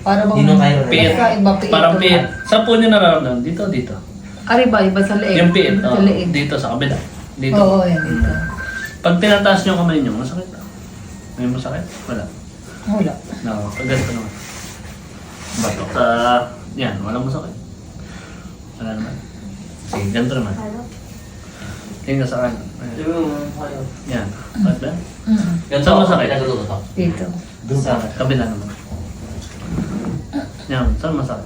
Para bang Sino kayo? Piit. iba piit. Parang piit. Saan po nyo nararamdaman? Dito, dito. Ari ba, iba sa leeg. Yung piit, Sa leeg. dito sa kabila. Dito. Oo, yan dito. Pag tinataas nyo kamay nyo, masakit na. May masakit? Wala. Wala. No, pag ganito naman. Batok sa... Yan, walang masakit. Wala naman. Sige, ganito naman. Tingnan sa kanan. Ayan. Yan. Bakit ba? Ganito Saan masakit? Dito. Sa kabila naman. Yan, saan masakit?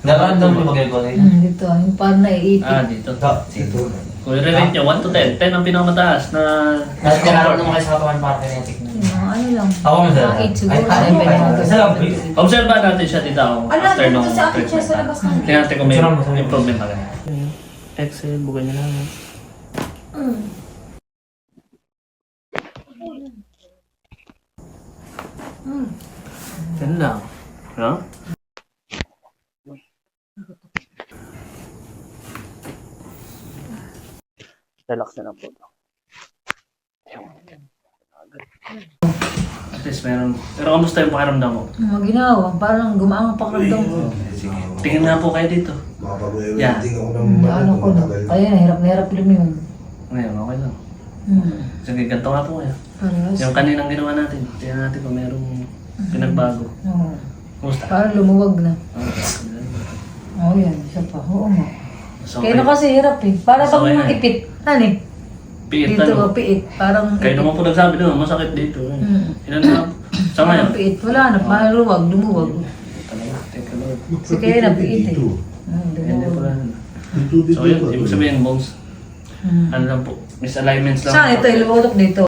Nakaramdam mo magagawa kayo? Dito, yung parang naiipit. Dito. Dito. Kung i-rate nyo, 1 to 10, 10 ang pinakamataas na Nakaramdam mo kayo sa katawan para kinetic na. Yung mga ano lang. Ako mo Mga 8 siguro. Ay, 7 ay, mga isa lang. Observe ba natin siya dito after nung sa akin siya sa labas ng... Tingnan natin kung may Sarap, sarap. improvement pa rin. Exhale, bugay niya lang. Yan lang. No? Relax na lang po. At least meron. Pero kamusta yung pakiramdam mo? Mga ginawa, parang gumaang ang pakiramdam ko. Tingin nga po kayo dito. Yan. Ano ko na. Kaya na hirap lumingon. Ngayon, okay lang. Hmm. Sige, ganito nga po kayo. Parehas. Yung kaninang ginawa natin, tingnan natin kung merong pinagbago. Oo. Kumusta? Parang lumuwag na. Ah, Oo, yan. Isa pa. Oo nga. so, Kaya na kasi hirap eh. Para So, bang ayan. ipit. Ano eh? piit Dito ano? o piit. Parang Kayo naman po nagsabi doon, masakit dito. Ilan na? Sa Parang ngayon? piit. Wala na. Parang luwag. Lumuwag. Talaga, teka lang. Kasi kaya na piit eh. Hindi po Lumuwag. lang. So yun, ibig sabihin, bones, ano lang po, misalignments lang. Saan ito? Ilumutok dito.